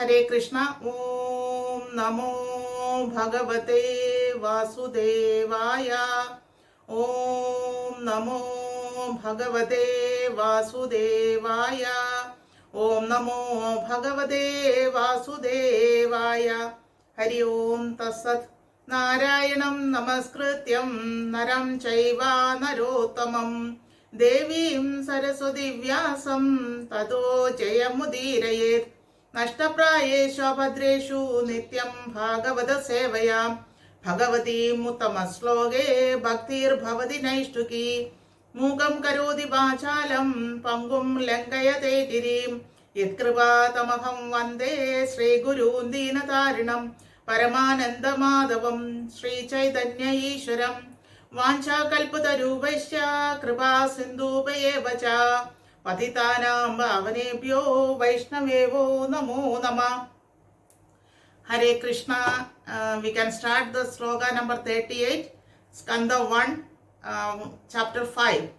हरे कृष्णा। ओम नमो भगवते वासुदेवाय। ओम नमो भगवते वासुदेवाय। ओम नमो भगवते वासुदेवाय। हरि ओम तत्सत्। नारायणं नमस्कृत्यं नरं चैव नरोत्तमं देवीं सरस्वती व्यासं ततो जयमुदीरयेत्। नष्टप्रायेषु अभद्रेषु नित्यं भागवत सेवया भगवतीमुत्तमश्लोके भक्तिर्भवति नैष्ठुकी। मूकं करोति वाचालं पङ्गुं लङ्घयते गिरिं यत्कृपातमहं वन्दे श्रीगुरून् दीनतारिणं परमानन्दमाधवं श्रीचैतन्य ईश्वरं। वाञ्छाकल्पतरुभ्यश्च कृपा सिन्धुभ्येव च पतितानां पावनेभ्यो वैष्णवेभ्यो नमो नमः। Hare Krishna. We can start the sloka number 38, Skanda 1, chapter 5.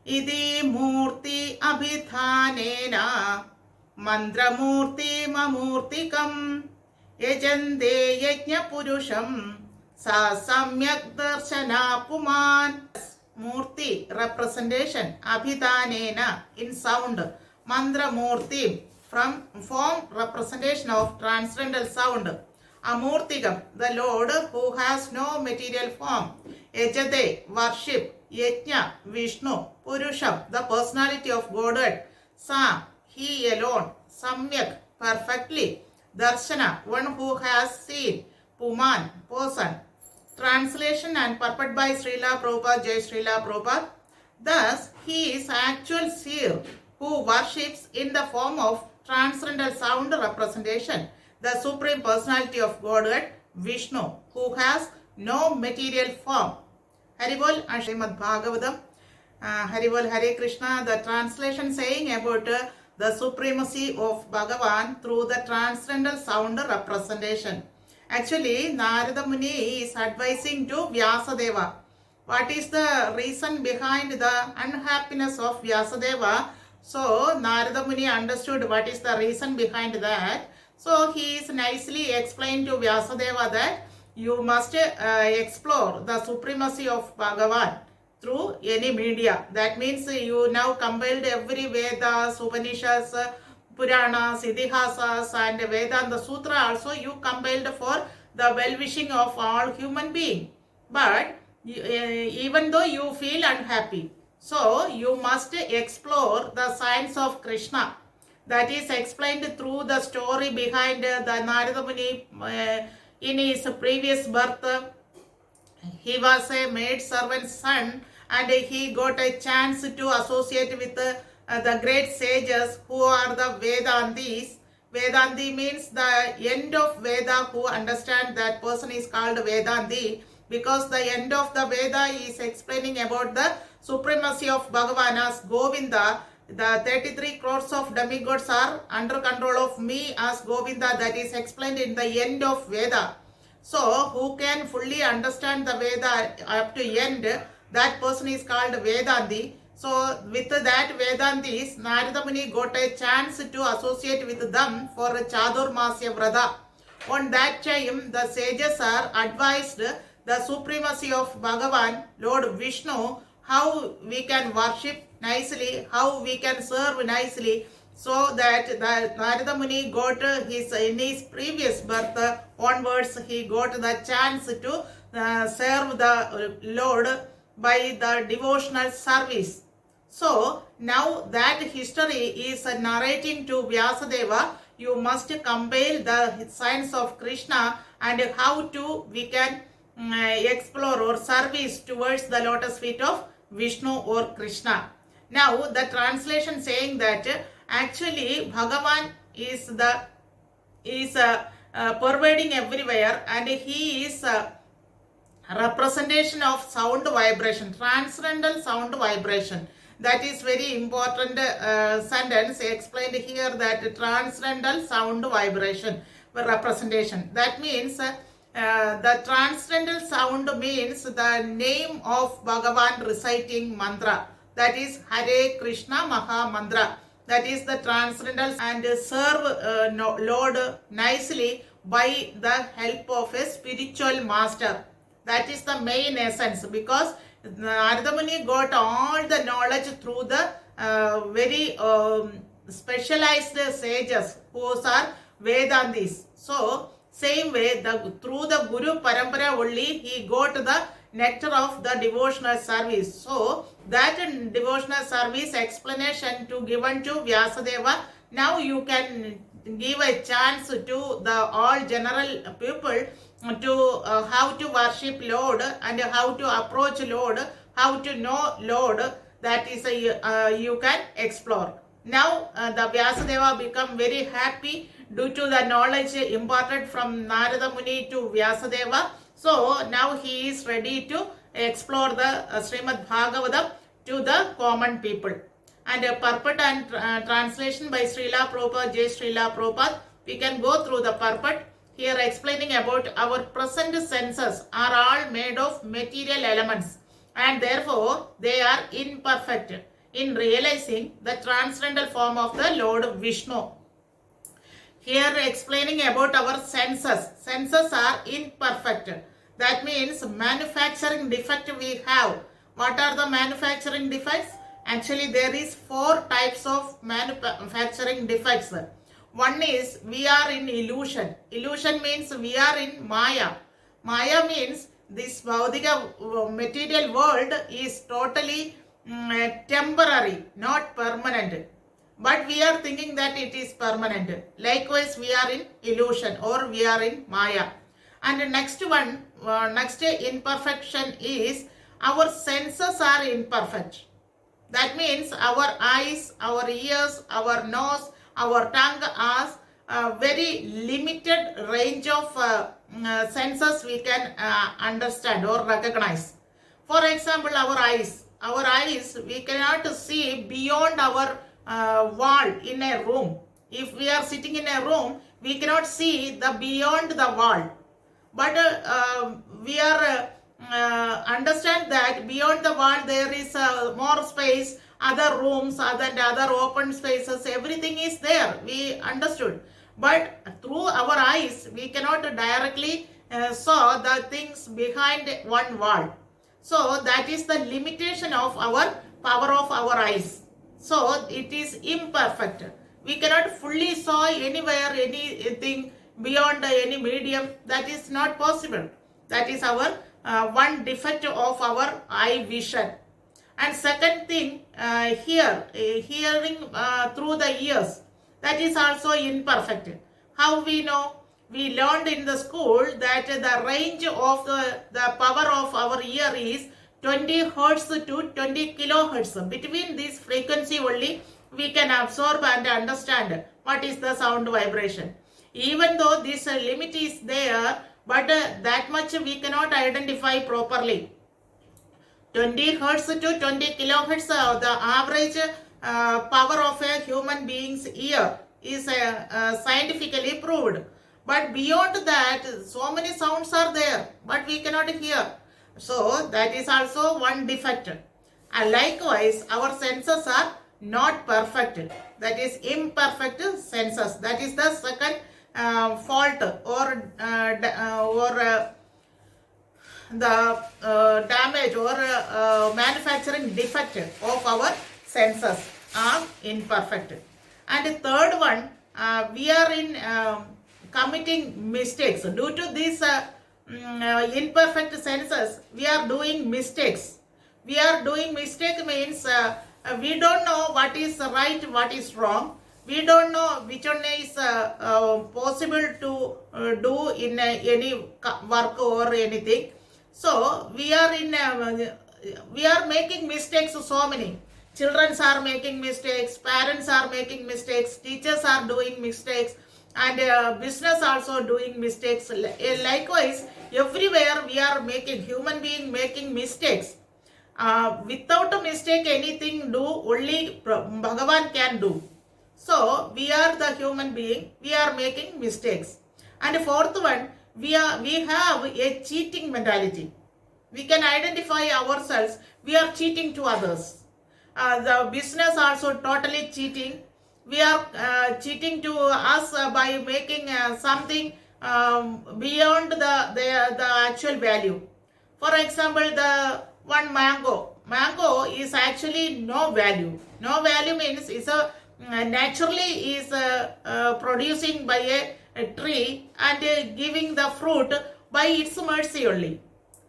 Idi murti abhithanena mandramurti mamurtikam yajante yajna purusham sa samyak darshana puman. Murti, representation, abhidhanena, in sound, mandra murti, from form, representation of transcendental sound, amurtigam, the Lord who has no material form, yajate, worship, yajna, Vishnu, purusham, the personality of Godhead, sa, he alone, samyak, perfectly, darshana, one who has seen, puman, person. Translation and purport by Srila Prabhupada, Jai Srila Prabhupada. Thus, he is actual seer who worships in the form of transcendental sound representation the Supreme Personality of Godhead, Vishnu, who has no material form. Haribol and Srimad Bhagavatam. Haribol Hare Krishna. The translation saying about the supremacy of Bhagavan through the transcendental sound representation. Actually, Narada Muni is advising to Vyasadeva. What is the reason behind the unhappiness of Vyasadeva? So, Narada Muni understood what is the reason behind that. So, he is nicely explained to Vyasadeva that you must explore the supremacy of Bhagavan through any media. That means you now compiled every Vedas, Upanishads, Puranas, Idihasas and Vedanta Sutra also you compiled for the well-wishing of all human beings. But even though you feel unhappy, so you must explore the science of Krishna. That is explained through the story behind the Narada Muni. In his previous birth, he was a maid servant's son and he got a chance to associate with the great sages who are the Vedantis. Vedanti means the end of Veda, who understand that person is called Vedanti because the end of the Veda is explaining about the supremacy of Bhagavan as Govinda. The 33 crores of demigods are under control of me as Govinda. That is explained in the end of Veda. So, who can fully understand the Veda up to end, that person is called Vedanti. So, with that Vedantis, Narada Muni got a chance to associate with them for Chadurmasya Vrata. On that time, the sages are advised the supremacy of Bhagavan, Lord Vishnu, how we can worship nicely, how we can serve nicely, so that the Narada Muni got in his previous birth onwards, he got the chance to serve the Lord by the devotional service. So, now that history is narrating to Vyasadeva, you must compile the science of Krishna and how to we can explore or service towards the lotus feet of Vishnu or Krishna. Now, the translation saying that actually Bhagavan is pervading everywhere and he is representation of sound vibration, transcendental sound vibration. That is very important sentence explained here, that transcendental sound vibration representation. That means the transcendental sound means the name of Bhagavan reciting mantra. That is Hare Krishna Maha Mantra. that is the transcendental, and serve Lord nicely by the help of a spiritual master. That is the main essence, because Narada Muni got all the knowledge through the very specialized sages who are Vedantis. So, same way, through the Guru Parampara only, he got the nectar of the devotional service. So, that devotional service explanation to given to Vyasadeva. Now you can give a chance to the all general people to how to worship Lord and how to approach Lord, how to know Lord. That is you can explore. Now the Vyasadeva become very happy due to the knowledge imparted from Narada Muni to Vyasadeva. So now he is ready to explore the Srimad Bhagavatam to the common people. And purport and translation by Srila Prabhupada, J. Srila Prabhupada. We can go through the purport. Here explaining about our present senses are all made of material elements, and therefore they are imperfect in realizing the transcendental form of the Lord Vishnu. Here explaining about our senses. Senses are imperfect. That means manufacturing defect we have. What are the manufacturing defects? Actually, there is 4 types of manufacturing defects. One is we are in illusion. Illusion means we are in Maya. Maya means this Vaudika material world is totally temporary, not permanent. But we are thinking that it is permanent. Likewise, we are in illusion or we are in Maya. And the next one, next imperfection is our senses are imperfect. That means our eyes, our ears, our nose, our tongue are very limited range of senses we can understand or recognize. For example, our eyes. Our eyes, we cannot see beyond our wall in a room. If we are sitting in a room, we cannot see the beyond the wall. But we are understand that beyond the wall there is more space, other rooms, other open spaces, everything is there. We understood. But through our eyes, we cannot directly saw the things behind one wall. So that is the limitation of our power of our eyes. So it is imperfect. We cannot fully saw anywhere anything beyond any medium. That is not possible. That is our one defect of our eye vision. And second thing, hearing through the ears, that is also imperfect. How we know? We learned in the school that the range of the power of our ear is 20 hertz to 20 kilohertz. Between this frequency only we can absorb and understand what is the sound vibration. Even though this limit is there, but that much we cannot identify properly. 20 hertz to 20 kilohertz, the average power of a human being's ear is scientifically proved. But beyond that, so many sounds are there, but we cannot hear. So that is also one defect. And likewise, our senses are not perfect. That is imperfect senses. That is the second fault or the damage or manufacturing defect of our senses are imperfect. And the third one, we are in committing mistakes. Due to these imperfect senses, we are doing mistakes. We are doing mistake means we don't know what is right, what is wrong. We don't know which one is possible to do in any work or anything. So we are making mistakes. So many children are making mistakes, parents are making mistakes, teachers are doing mistakes, and business also doing mistakes. Likewise, everywhere we are making, human being making mistakes. Without a mistake, anything do only Bhagavan can do. So we are the human being, we are making mistakes. And the fourth one, we have a cheating mentality. We can identify ourselves, we are cheating to others. The business also totally cheating. we are cheating to us by making something beyond the actual value. For example, the one mango is actually no value. No value means it's a naturally is producing by a tree and giving the fruit by its mercy only.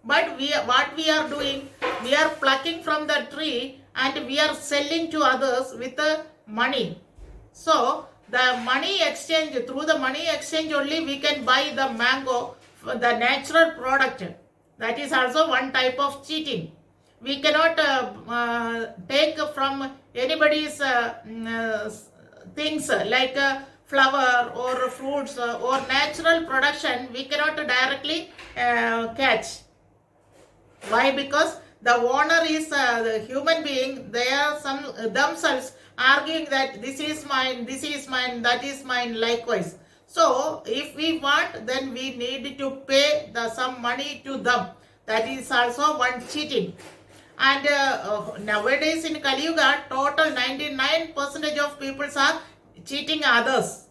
But what we are doing, we are plucking from the tree and we are selling to others with money. So the money exchange, through the money exchange only we can buy the mango, the natural product. That is also one type of cheating. We cannot take from anybody's things like flower or fruits or natural production. We cannot directly catch. Why? Because the owner is the human being. They are themselves arguing that this is mine, that is mine likewise. So if we want, then we need to pay some money to them. That is also one cheating. And nowadays in Kali Yuga, total 99% of people are cheating others.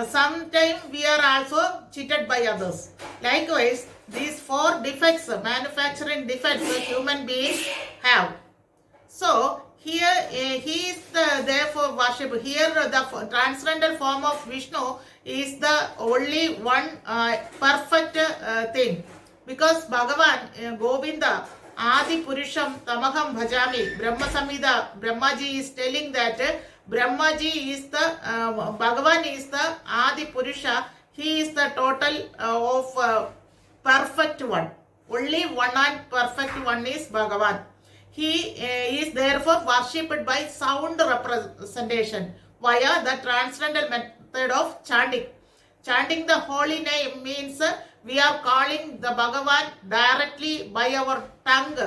Sometimes we are also cheated by others. Likewise, these 4 defects, manufacturing defects, the human beings have. So here he is therefore worship. Here the transcendental form of Vishnu is the only one perfect thing. Because Bhagavan, Govinda, Adi Purusham Tamaham Bhajami, Brahma Samhita, Brahmaji is telling that Brahmaji is the, Bhagavan is the Adi Purusha, he is the total of perfect one. Only one and perfect one is Bhagavan. He is therefore worshipped by sound representation via the transcendental method of chanting. Chanting the holy name means we are calling the Bhagavan directly by our tongue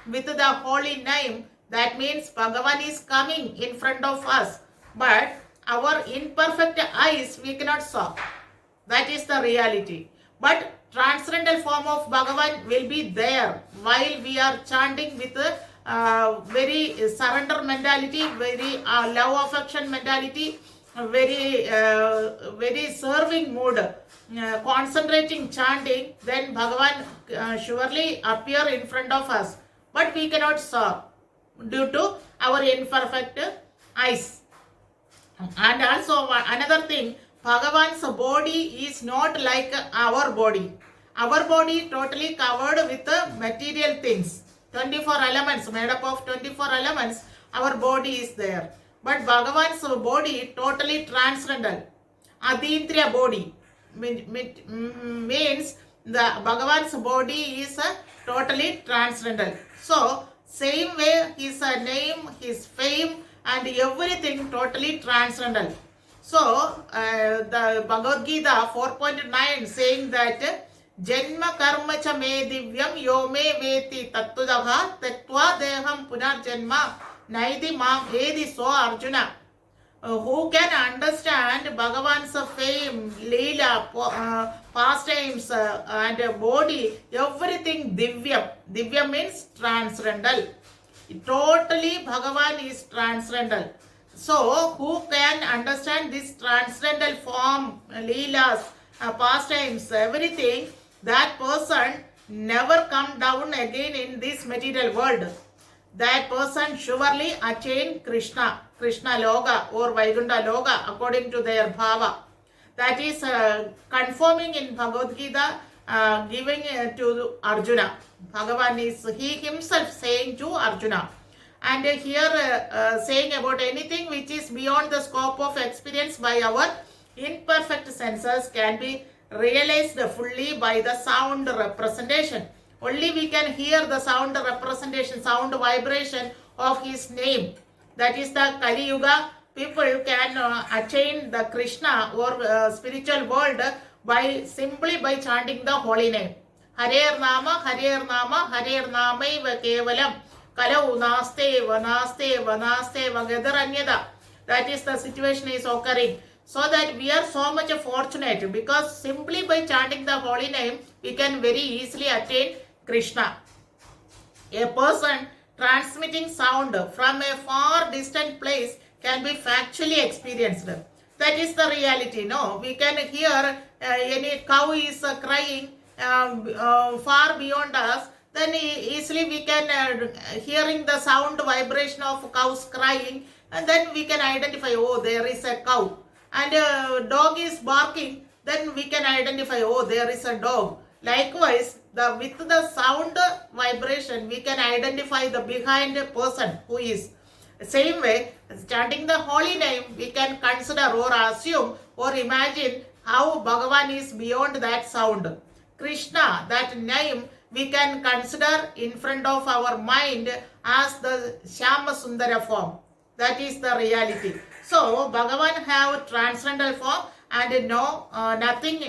with the holy name. That means Bhagavan is coming in front of us. But our imperfect eyes we cannot saw. That is the reality. But transcendental form of Bhagavan will be there while we are chanting with very surrender mentality, very love affection mentality, very serving mood, concentrating chanting. Then Bhagavan surely appear in front of us. But we cannot saw due to our imperfect eyes. And also another thing, Bhagavan's body is not like our body. Our body totally covered with material things. 24 elements, made up of 24 elements, our body is there. But Bhagavan's body totally transcendental. Adintriya body means the Bhagavan's body is totally transcendental. So same way his name, his fame and everything totally transcendental. So the Bhagavad Gita 4.9 saying that Janma karma cha me divyam yo me veti tattudaha tattva deham punarjanma naidi mam edi so Arjuna. Who can understand Bhagavan's fame, Leela, pastimes and body, everything Divya. Divya means transcendental. Totally Bhagavan is transcendental. So who can understand this transcendental form, Leelas, pastimes, everything, that person never come down again in this material world. That person surely attain Krishna Loka or Vaikuntha Loka according to their bhava. That is confirming in Bhagavad Gita, giving to Arjuna. Bhagavan is he himself saying to Arjuna. And here saying about anything which is beyond the scope of experience by our imperfect senses can be realized fully by the sound representation. Only we can hear the sound representation, sound vibration of his name. That is the Kali Yuga. People can attain the Krishna or spiritual world simply by chanting the holy name. Harer Nama, Harer Nama, Harer Namaiva Kevalam. Kalau naste, vanaste, vanaste, vagadharanyada. That is the situation is occurring. So that we are so much fortunate because simply by chanting the holy name, we can very easily attain Krishna. A person transmitting sound from a far distant place can be factually experienced. That is the reality. No, we can hear any cow is crying far beyond us. Then easily we can hearing the sound vibration of cows crying, and then we can identify, oh, there is a cow. And dog is barking, then we can identify, oh, there is a dog. Likewise, with the sound vibration, we can identify the behind person who is. Same way, chanting the holy name, we can consider or assume or imagine how Bhagavan is beyond that sound. Krishna, that name, we can consider in front of our mind as the Shyama Sundara form. That is the reality. So, Bhagavan have transcendental form and no nothing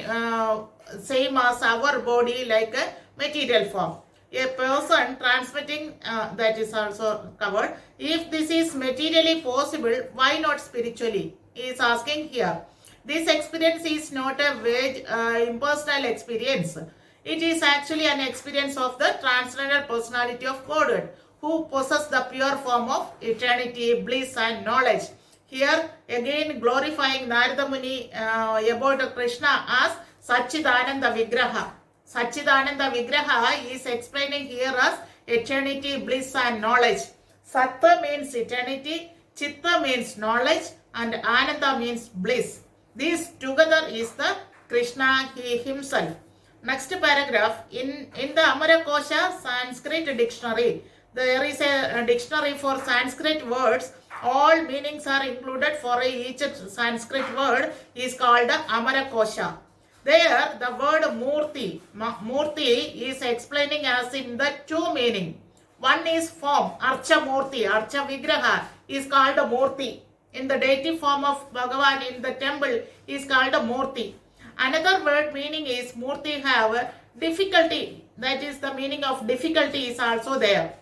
same as our body like a material form. A person transmitting, that is also covered. If this is materially possible, why not spiritually? He is asking here. This experience is not a vague, impersonal experience. It is actually an experience of the transcendental personality of Godhead, who possess the pure form of eternity, bliss and knowledge. Here again glorifying Narada Muni about Krishna as Satchidananda Vigraha. Satchidananda Vigraha is explaining here as eternity, bliss and knowledge. Satta means eternity, Chitta means knowledge and Ananda means bliss. This together is the Krishna, he himself. Next paragraph, in the Amarakosha Sanskrit dictionary, there is a dictionary for Sanskrit words. All meanings are included for each Sanskrit word is called Amarakosha. There the word Murti is explaining as in the two meaning. One is form, Archa Murti, Archa Vigraha is called Murti. In the deity form of Bhagavan in the temple is called Murti. Another word meaning is Murti have difficulty. That is the meaning of difficulty is also there.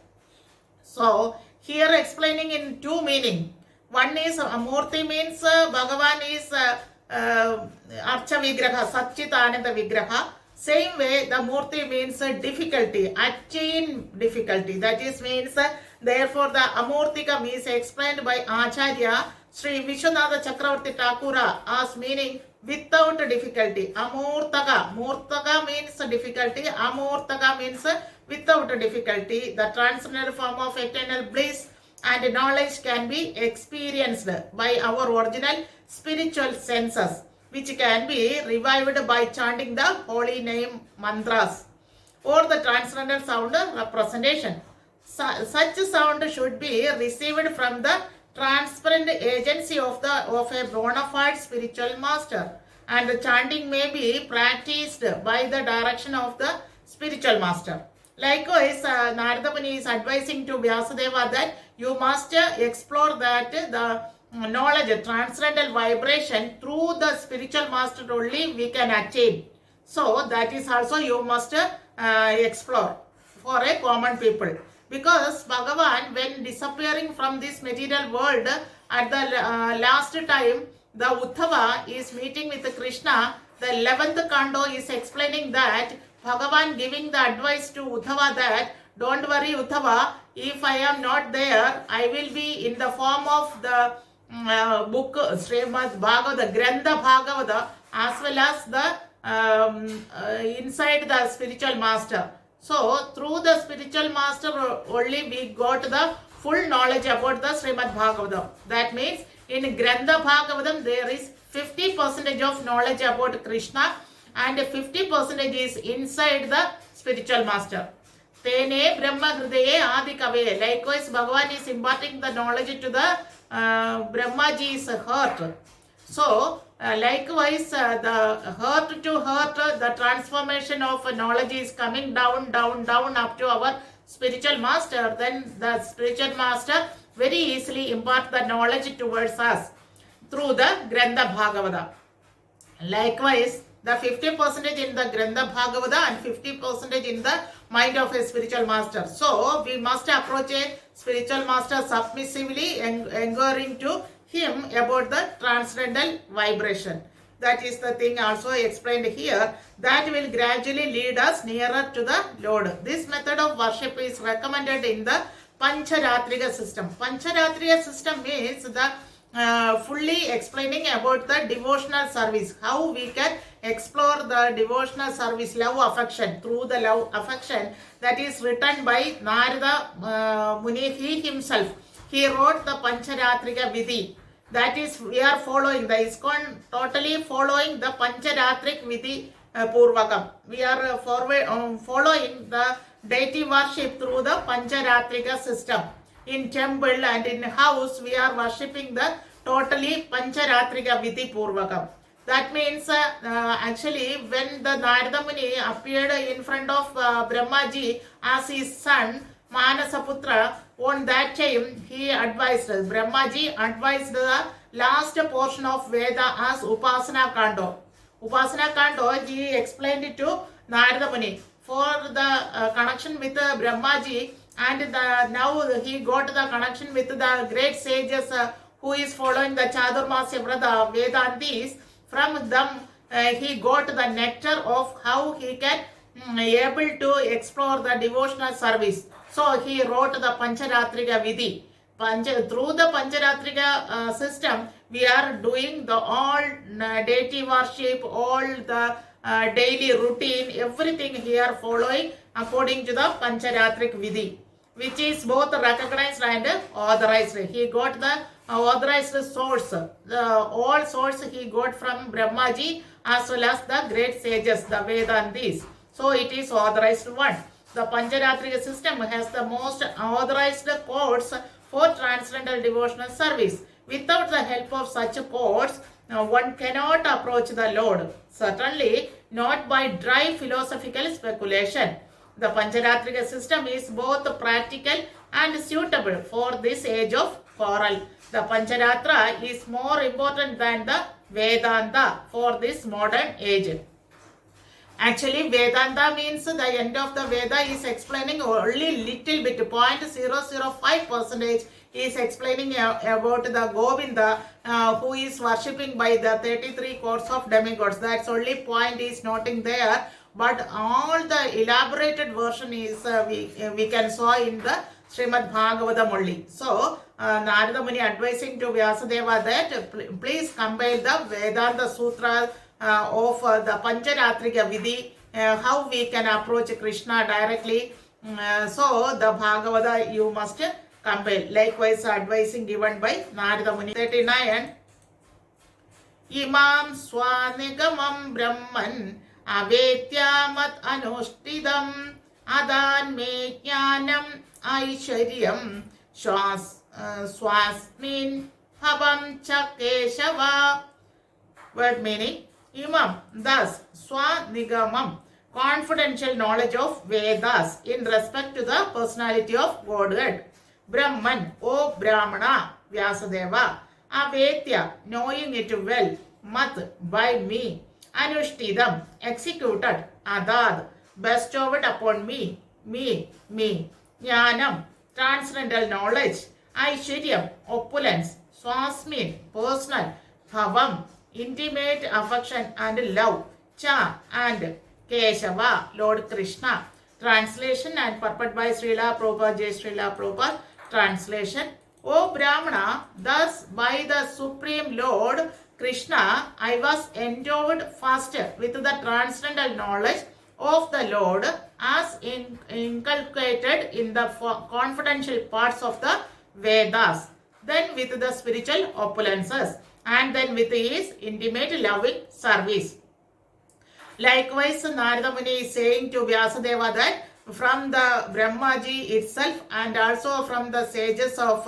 So here explaining in two meaning. One is Murti means Bhagavan is Archa Vigraha, Satchitananda Vigraha. Same way the Murti means difficulty, attain difficulty. That is means therefore the Amurtikam is explained by Acharya Sri Vishwanatha Chakravarti Thakura as meaning without difficulty. Amurtaka. Murtaka means difficulty. Amurtaka means without difficulty. The transcendental form of eternal bliss and knowledge can be experienced by our original spiritual senses, which can be revived by chanting the holy name mantras or the transcendental sound representation. Such sound should be received from the transparent agency of a bona fide spiritual master, and the chanting may be practiced by the direction of the spiritual master. Likewise, Narada Muni is advising to Vyasadeva that you must explore that the knowledge, transcendental vibration through the spiritual master only we can attain. So that is also you must explore for a common people. Because Bhagavan, when disappearing from this material world at the last time, the Uddhava is meeting with Krishna. The 11th Kando is explaining that Bhagavan giving the advice to Uddhava that don't worry Uddhava, if I am not there, I will be in the form of the book Srimad Bhagavata, Grantha Bhagavata, as well as the inside the spiritual master. So through the spiritual master only we got the full knowledge about the Srimad Bhagavatam. That means in Grantha Bhagavatam there is 50% of knowledge about Krishna and 50% is inside the spiritual master. Tene Brahma Hridaye Adi Kave. Likewise, Bhagavan is imparting the knowledge to the Brahmaji's heart. So, likewise, the heart to heart, the transformation of knowledge is coming down up to our spiritual master. Then the spiritual master very easily impart the knowledge towards us through the Grantha Bhagavata. Likewise, the 50% in the Grantha Bhagavata and 50% in the mind of a spiritual master. So, we must approach a spiritual master submissively and inquiring to him about the transcendental vibration. That is the thing also explained here. That will gradually lead us nearer to the Lord. This method of worship is recommended in the Pancharatriga system. Pancharatriga system means the fully explaining about the devotional service, how we can explore the devotional service, love affection, through the love affection, that is written by Narada Muni. He himself, he wrote the Pancharatrika Vidhi. That is, we are following the ISKCON, totally following the Pancharatrik Vidhi Purvakam. We are following the deity worship through the Pancharatrika system. In temple and in house, we are worshipping the totally Pancharatrika Vidhi Purvakam. That means actually when the Narada Muni appeared in front of Brahmaji as his son Manasaputra, on that time he advised, Brahmaji advised the last portion of Veda as Upasana Kando. Upasana Kando, he explained it to Narada Muni for the connection with Brahmaji, and now he got the connection with the great sages who is following the Chaturmasya Vrata Vedantis. From them he got the nectar of how he can able to explore the devotional service. So he wrote the Pancharatrika Vidhi. Through the Pancharatrika system, we are doing the all deity worship, all the daily routine, everything here following according to the Pancharatrik Vidhi, which is both recognized and authorized. He got the authorized source. All source he got from Brahmaji as well as the great sages, the Vedantis. So it is authorized one. The Pancharatrika system has the most authorized codes for transcendental devotional service. Without the help of such codes, one cannot approach the Lord. Certainly not by dry philosophical speculation. The Pancharatrika system is both practical and suitable for this age of quarrel. The Pancharatra is more important than the Vedanta for this modern age. Actually, Vedanta means the end of the Veda is explaining only little bit, 0.005% is explaining about the Govinda who is worshipping by the 33 crores of demigods. That's only point is noting there. But all the elaborated version is we can saw in the Srimad Bhagavatam only. So, Narada Muni advising to Vyasadeva that please compile the Vedanta Sutra of the Pancharatrika Vidhi, how we can approach Krishna directly. So, the Bhagavata you must compile. Likewise, advising given by Narada Muni. 39. Imam Swanigamam Brahman Avetyamat Anuštidam Adan Me Jnanam Aisharyam Swasmin Bhavam Cha Keshava. Word meaning: Imam, thus Swanigamam, confidential knowledge of Vedas in respect to the personality of Godhead. Brahman, O Brahmana, Vyasadeva. Avetya, knowing it well. Mat, by me. Anushtidam, executed. Adad, bestowed upon me. Me. Jnanam, transcendental knowledge. Aisharyam, opulence. Swasmin, personal. Bhavam, intimate affection and love. Cha, and Keshava, Lord Krishna. Translation and purport by Srila Prabhupada, Jai Srila Prabhupada. Translation: O Brahmana, thus by the Supreme Lord Krishna, I was endowed first with the transcendental knowledge of the Lord as inculcated in the confidential parts of the Vedas, then with the spiritual opulences, and then with his intimate loving service. Likewise, Narada Muni is saying to Vyasadeva that from the Brahmaji itself and also from the sages of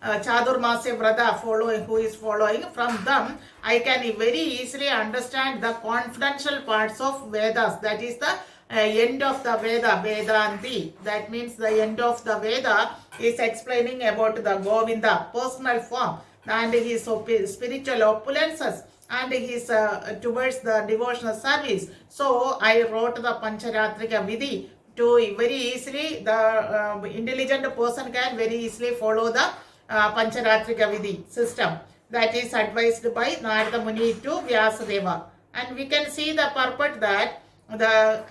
Chaturmasya Vrata who is following, from them I can very easily understand the confidential parts of Vedas. That is the end of the Veda, Vedanti. That means the end of the Veda is explaining about the Govinda, personal form, and his spiritual opulences, and his towards the devotional service. So I wrote the Pancharatrika Vidhi to very easily, the intelligent person can very easily follow the Pancharatrika Vidhi system. That is advised by Narada Muni to Vyasadeva. And we can see the purport that the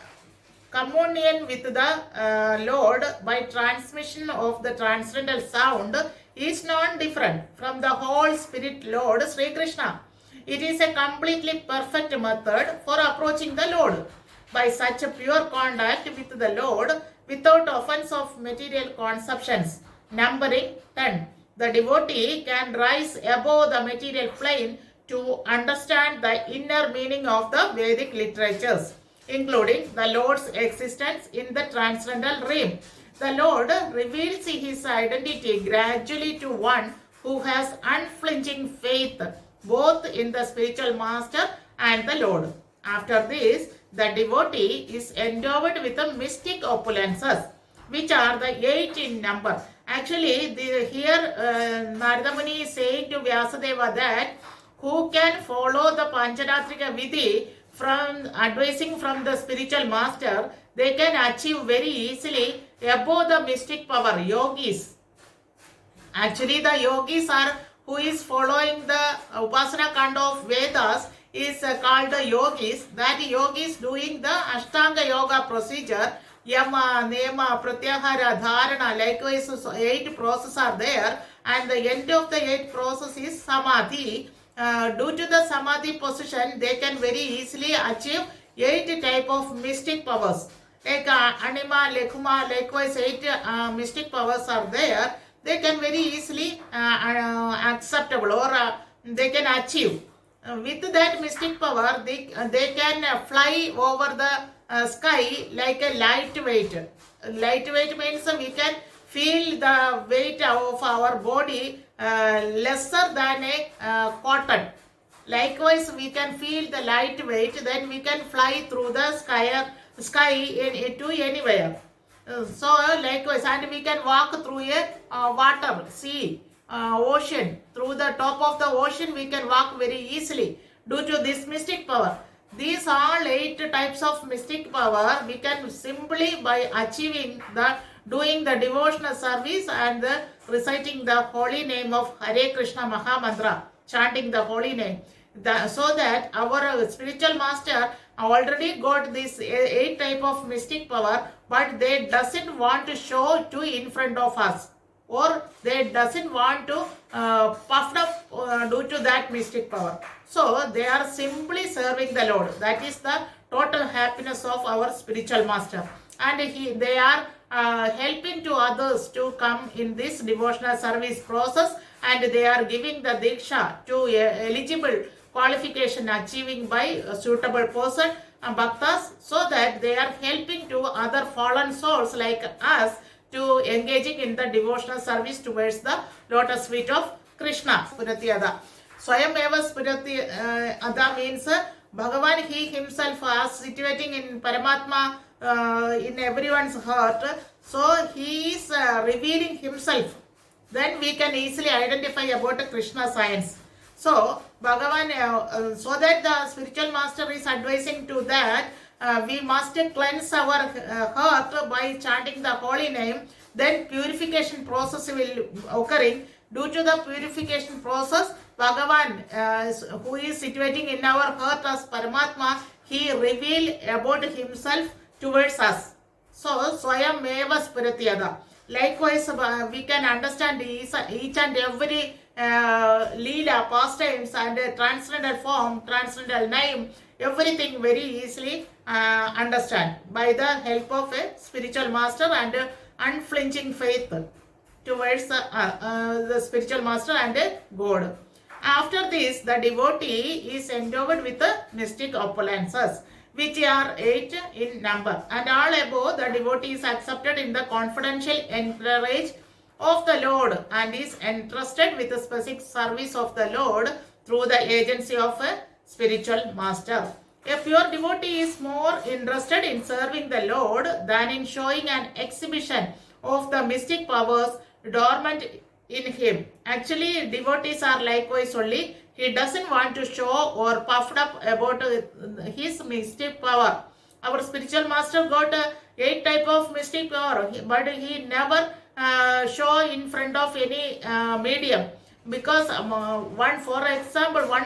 communion with the Lord by transmission of the transcendental sound is non-different from the whole Spirit Lord Sri Krishna. It is a completely perfect method for approaching the Lord. By such a pure contact with the Lord, without offense of material conceptions, numbering 10, the devotee can rise above the material plane to understand the inner meaning of the Vedic literatures, including the Lord's existence in the transcendental realm. The Lord reveals his identity gradually to one who has unflinching faith both in the spiritual master and the Lord. After this, the devotee is endowed with the mystic opulences, which are the 8 in number. Actually, here Narada Muni is saying to Vyasadeva that who can follow the Pancharatrika Vidhi from advising from the spiritual master, they can achieve very easily above the mystic power, yogis. Actually, the yogis are who is following the Upasana Kanda of Vedas is called the yogis. That yogis doing the Ashtanga Yoga procedure, Yama, Nema, Pratyahara, Dharana, likewise 8 processes are there, and the end of the 8 process is Samadhi. Due to the Samadhi position, they can very easily achieve 8 type of mystic powers. Like Anima, Lekhuma, likewise 8 mystic powers are there. They can very easily acceptable or they can achieve. With that mystic power, they can fly over the sky like a lightweight. Lightweight means we can feel the weight of our body lesser than a cotton. Likewise, we can feel the lightweight, then we can fly through the sky to anywhere. So likewise, and we can walk through a water, sea, ocean. Through the top of the ocean, we can walk very easily due to this mystic power. These all 8 types of mystic power we can simply by achieving the doing the devotional service and the reciting the holy name of Hare Krishna Mahamantra, chanting the holy name. So that our spiritual master already got this 8 type of mystic power, but they doesn't want to show to in front of us, or they doesn't want to puffed up due to that mystic power. So they are simply serving the Lord. That is the total happiness of our spiritual master, and they are helping to others to come in this devotional service process, and they are giving the diksha to eligible qualification achieving by a suitable person bhaktas, so that they are helping to other fallen souls like us to engaging in the devotional service towards the lotus feet of Krishna. Spuratyada. Swayam eva Spuratyada means Bhagavan he himself is situating in Paramatma in everyone's heart. So he is revealing himself. Then we can easily identify about Krishna science. So Bhagavan, so that the spiritual master is advising to that we must cleanse our heart by chanting the holy name. Then purification process will occurring. Due to the purification process, Bhagavan, who is situating in our heart as Paramatma, he reveal about himself towards us. So Swayam Eva Spuratyada. Likewise, we can understand each and every Leela, pastimes and transcendental form, transcendental name, everything very easily understand by the help of a spiritual master and unflinching faith towards the spiritual master and God. After this, the devotee is endowed with the mystic opulences, which are 8 in number, and all above the devotee is accepted in the confidential encourage of the Lord and is entrusted with the specific service of the Lord through the agency of a spiritual master. A pure devotee is more interested in serving the Lord than in showing an exhibition of the mystic powers dormant in him. Actually, devotees are likewise only. He doesn't want to show or puffed up about his mystic power. Our spiritual master got 8 type of mystic power, but he never show in front of any medium, because one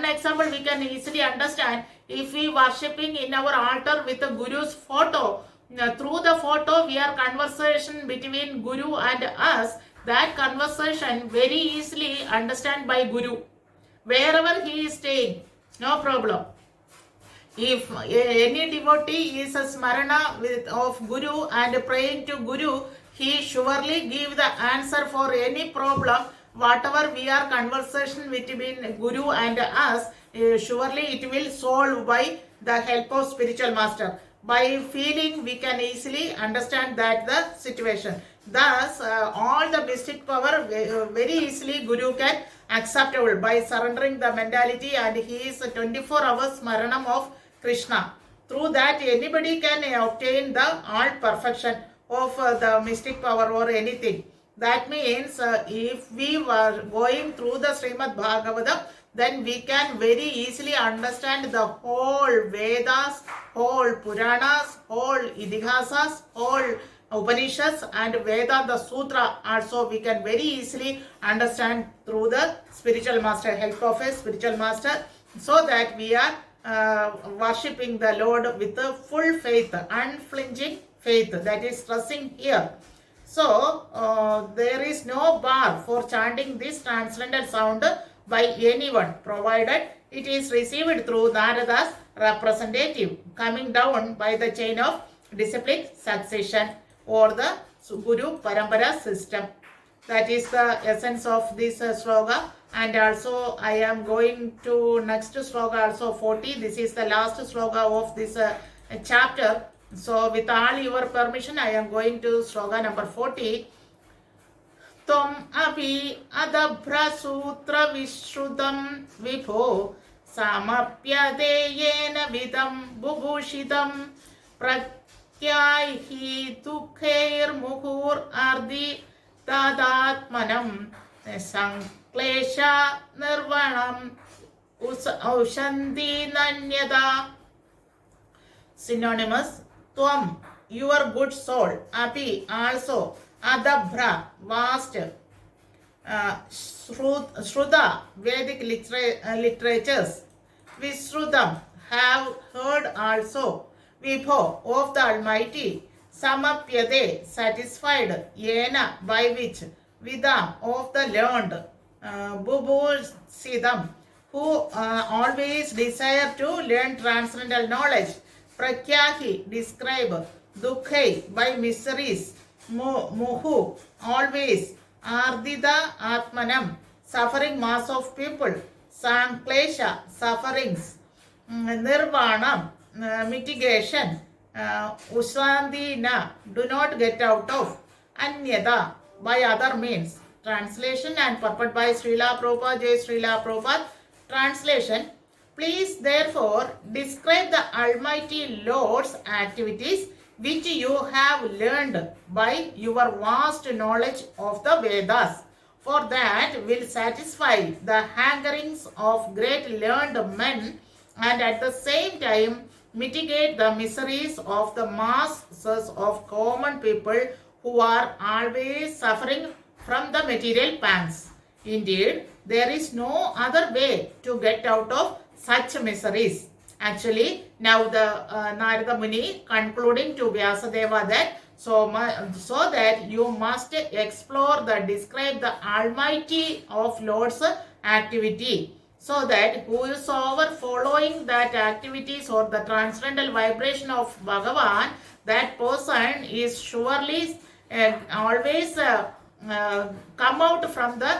example we can easily understand. If we worshipping in our altar with a guru's photo, through the photo we are conversation between guru and us, that conversation very easily understand by Guru. Wherever he is staying, no problem. If any devotee is a smarana of Guru and praying to Guru, he surely give the answer for any problem. Whatever we are conversation between Guru and us, surely it will solve by the help of spiritual master. By feeling, we can easily understand that the situation. Thus, all the mystic power very easily Guru can acceptable by surrendering the mentality, and he is 24 hours Smaranam of Krishna. Through that, anybody can obtain the all perfection of the mystic power or anything. That means if we were going through the Srimad Bhagavatam, then we can very easily understand the whole Vedas, whole Puranas, whole Idihasas, whole Upanishads and Vedanta Sutra also we can very easily understand through the spiritual master, help of a spiritual master, so that we are worshipping the Lord with a full faith, unflinching faith, that is stressing here. So, there is no bar for chanting this transcendental sound by anyone, provided it is received through Narada's representative, coming down by the chain of disciplic succession or the Guru Parampara system. That is the essence of this sloga. And also I am going to next sloga also 40. This is the last sloga of this chapter. So with all your permission, I am going to sloga number 40. Tvam api adabhra sutra vishrudam vibho samapyadeyena vidam bubhushidam pratyaihi dukhair muhur ardi tadatmanam sanklesha nirvanam aushanti nanyada. Synonymous: Tvam, your good soul, api, also, adabhra, vast, Shruta, Vedic literatures, Vishrudam, have heard also, Vibho, of the Almighty, Samapyade, satisfied, Yena, by which, Vidam, of the learned, Bubhusidam, who always desire to learn transcendental knowledge, Prakyahi, describe, Dukhai, by miseries, Muhu, always, Ardida Atmanam, suffering mass of people, Sanklesha, sufferings, Nirvana, mitigation, Usandina, do not get out of, Anyada, by other means. Translation and purport by Srila Prabhupada, Jai Srila Prabhupada. Translation: please therefore describe the Almighty Lord's activities which you have learned by your vast knowledge of the Vedas. For that will satisfy the hankerings of great learned men and at the same time mitigate the miseries of the masses of common people who are always suffering from the material pangs. Indeed, there is no other way to get out of such miseries. Actually, now the Narada Muni concluding to Vyasadeva that so that you must explore describe the Almighty of Lord's activity, so that whosoever following that activities or the transcendental vibration of Bhagavan, that person is surely always come out from the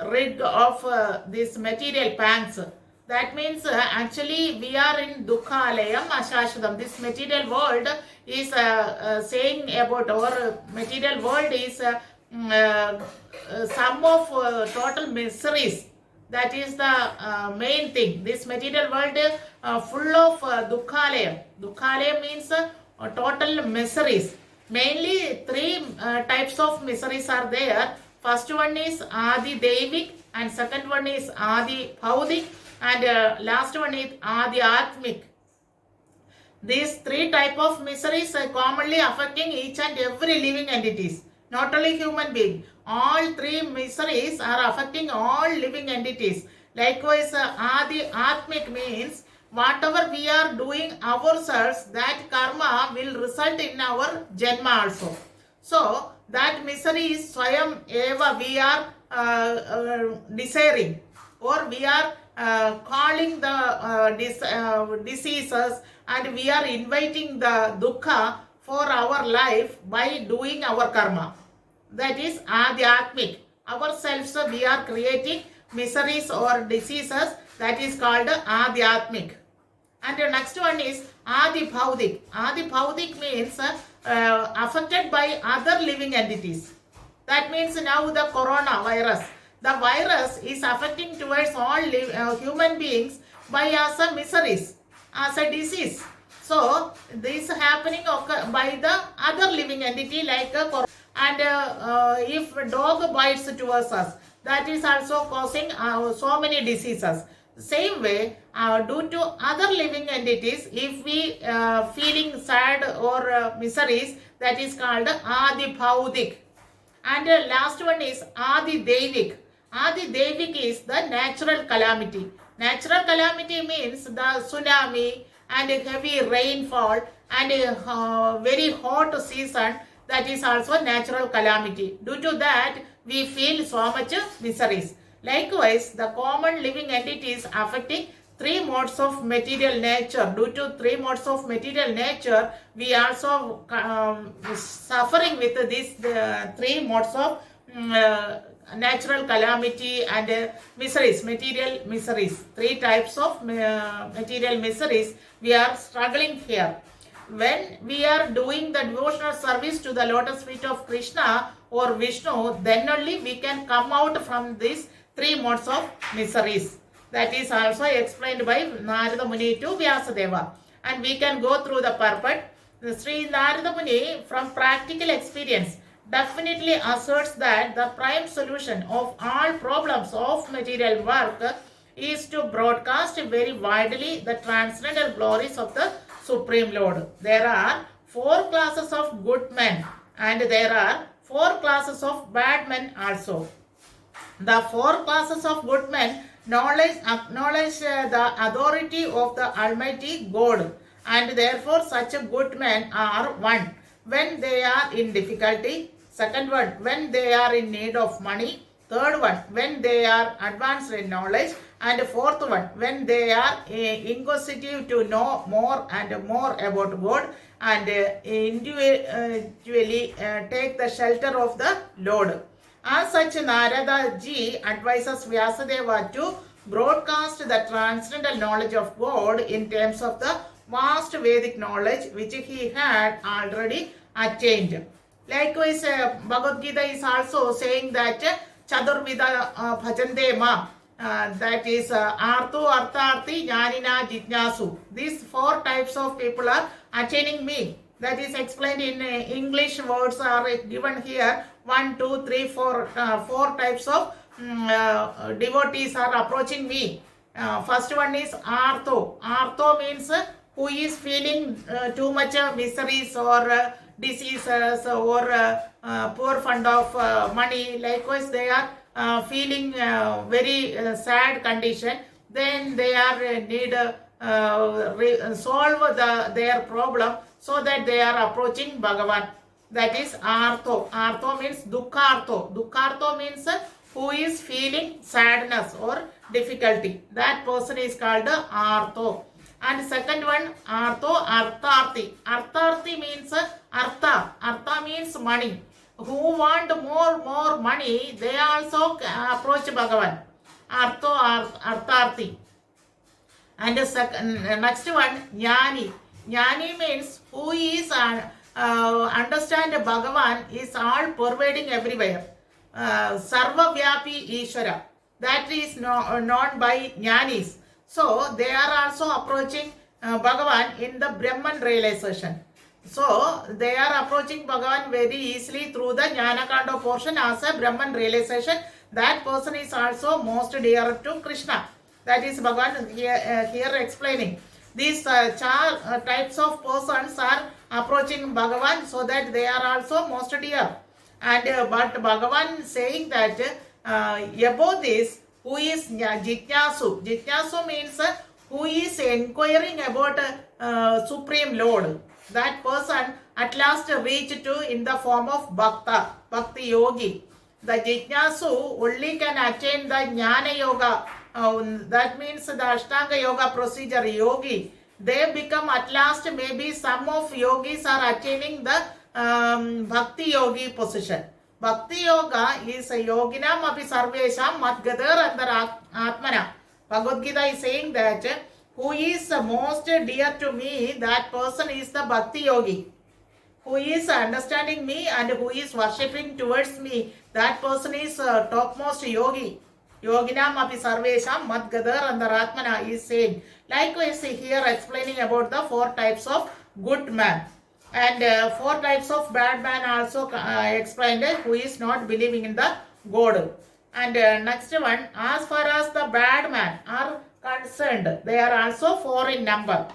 rid of this material pangs. That means actually we are in Dukhalayam Ashashadam. This material world is saying about our material world is sum of total miseries. That is the main thing. This material world is full of Dukhalayam. Dukhalayam means total miseries. Mainly three types of miseries are there. First one is Adi Devik, and second one is Adi Bhaudik, and last one is Adi Atmik. These three type of miseries are commonly affecting each and every living entities, not only human being. All three miseries are affecting all living entities. Likewise, Adi Atmik means whatever we are doing ourselves, that karma will result in our Janma also. So, that misery is swayam eva we are desiring, or we are calling the diseases, and we are inviting the dukkha for our life by doing our karma. That is adhyatmic. Ourselves we are creating miseries or diseases, that is called adhyatmic. And the next one is adibhaudik. Adibhaudik means affected by other living entities. That means now the coronavirus. The virus is affecting towards all human beings by as a miseries, as a disease. So this happening by the other living entity like a corona. And if dog bites towards us, that is also causing so many diseases. Same way, due to other living entities, if we feeling sad or miseries, that is called adibhaudik. And last one is adidevik. Adidevik is the natural calamity. Natural calamity means the tsunami and heavy rainfall and very hot season. That is also natural calamity. Due to that, we feel so much miseries. Likewise, the common living entities affecting three modes of material nature. Due to three modes of material nature, we also suffering with these three modes of natural calamity and miseries, material miseries. Three types of material miseries we are struggling here. When we are doing the devotional service to the lotus feet of Krishna or Vishnu, then only we can come out from these three modes of miseries. That is also explained by Narada Muni to Vyasadeva. And we can go through the purport. Sri Narada Muni, from practical experience, definitely asserts that the prime solution of all problems of material work is to broadcast very widely the transcendental glories of the Supreme Lord. There are four classes of good men and there are four classes of bad men also. The four classes of good men acknowledge the authority of the Almighty God, and therefore such good men are one, when they are in difficulty; second one, when they are in need of money; third one, when they are advanced in knowledge; and fourth one, when they are inquisitive to know more and more about God and individually take the shelter of the Lord. As such, Narada ji advises Vyasadeva to broadcast the transcendental knowledge of God in terms of the vast Vedic knowledge which he had already attained. Likewise, Bhagavad Gita is also saying that Chadurvida Bhajante Ma, that is Artho, Artharthi, Jnanina, Jitnyasu. These four types of people are attaining me. That is explained in English words are given here. 1, 2, 3, 4, 4 types of devotees are approaching me. First one is Artho. Artho means who is feeling too much miseries or diseases or poor fund of money. Likewise, they are feeling very sad condition. Then they are need solve their problem, so that they are approaching Bhagavan. That is Artho. Artho means Dukkhartho. Dukkhartho means who is feeling sadness or difficulty. That person is called Artho. And second one, Artho Artharthi. Artharthi means Artha. Artha means money. Who want more money, they also approach Bhagavan. Artho Artharthi. And the next one, Jnani. Jnani means who is understand Bhagavan is all pervading everywhere. Sarva Vyapi Ishvara. That is known by Jnanis. So they are also approaching Bhagavan in the Brahman realization. So they are approaching Bhagavan very easily through the Jnanakanda portion as a Brahman realization. That person is also most dear to Krishna. That is Bhagavan here explaining. These types of persons are approaching Bhagavan so that they are also most dear. And but Bhagavan saying that above this, who is Jitnyasu. Jitnyasu means who is inquiring about Supreme Lord. that person at last reached to in the form of bhakti yogi. The jijnasu only can attain the jnana yoga. That means the Ashtanga yoga procedure yogi. They become at last, maybe some of yogis are attaining the bhakti yogi position. Bhakti yoga is a yoginam api sarvesham madgadar andar atmana. Bhagavad Gita is saying that who is most dear to me, that person is the bhakti yogi. Who is understanding me and who is worshipping towards me, that person is topmost yogi. Yoginam api sarvesham madgadar andaratmana is saying. Likewise, here explaining about the 4 types of good man. And 4 types of bad man also explained, who is not believing in the God. And next one, as far as the bad man are concerned, they are also 4 in number.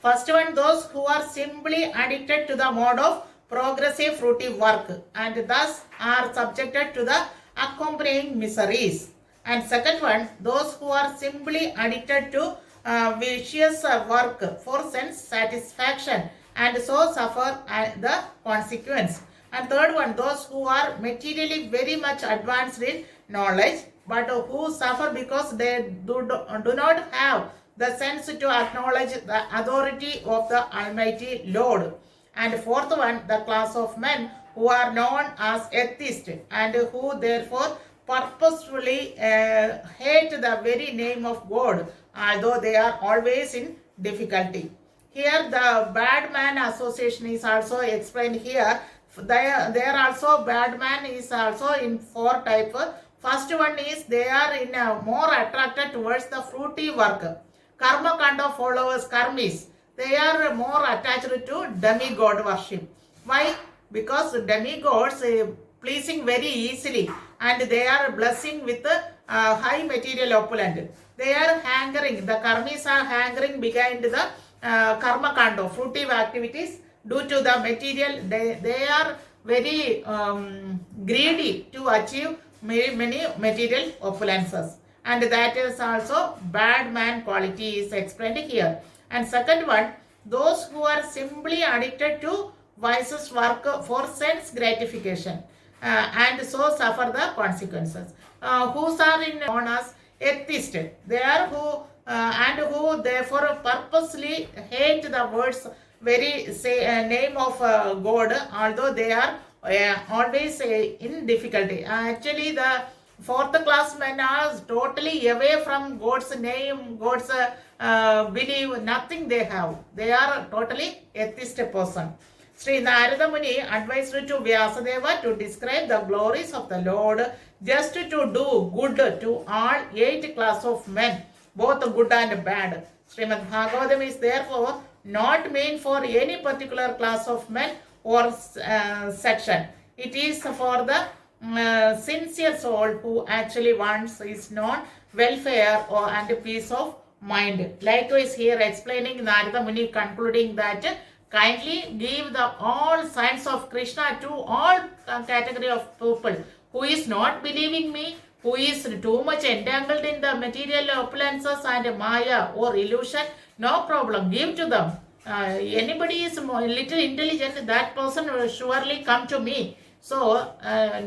First one, those who are simply addicted to the mode of progressive fruitive work and thus are subjected to the accompanying miseries. And second one, those who are simply addicted to vicious work for sense satisfaction and so suffer the consequence. And third one, those who are materially very much advanced in knowledge but who suffer because they do not have the sense to acknowledge the authority of the Almighty Lord. And fourth one, the class of men who are known as atheists and who therefore purposefully hate the very name of God, although they are always in difficulty. Here the bad man association is also explained here. There also bad man is also in 4 types. First one is they are in more attracted towards the fruity work. Karma kanda followers, karmis, they are more attached to demigod worship. Why? Because demigods pleasing very easily and they are blessing with high material opulent. They are hankering, the karmis are hankering behind the karma kando, fruitive activities due to the material. They are very greedy to achieve many material opulences. And that is also bad man quality is explained here. And second one, those who are simply addicted to vices work for sense gratification and so suffer the consequences. Whose are known as atheists. They are who and who therefore purposely hate the words very name of God, although they are always in difficulty. Actually, the 4th class men are totally away from God's name, God's belief, nothing they have. They are totally atheist person. Sri Narada Muni advised to Vyasadeva to describe the glories of the Lord, just to do good to all 8 class of men, both good and bad. Srimad Bhagavatam is therefore not meant for any particular class of men or section. It is for the sincere soul who actually wants his non-welfare and peace of mind. Likewise, here explaining Narada Muni concluding that kindly give the all signs of Krishna to all category of people who is not believing me, who is too much entangled in the material opulences and maya or illusion. No problem, give to them. Anybody is little intelligent, that person will surely come to me. So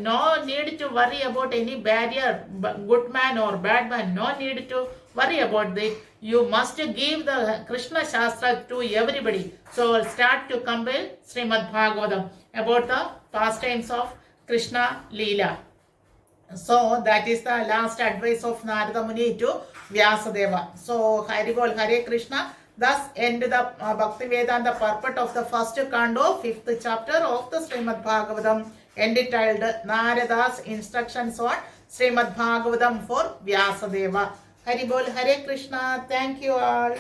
no need to worry about any barrier, good man or bad man. No need to worry about that. You must give the Krishna Shastra to everybody. So start to compile Srimad Bhagavatam about the pastimes of Krishna Leela. So that is the last advice of Narada Muni to Vyasadeva. So Hari Bol, Hare Krishna. Thus end the Bhakti Vedanta purport of the first Kando, 5th chapter of the Srimad Bhagavatam, entitled Narada's instructions on Srimad Bhagavatam for Vyasadeva. Hari Bol, Hare Krishna. Thank you all.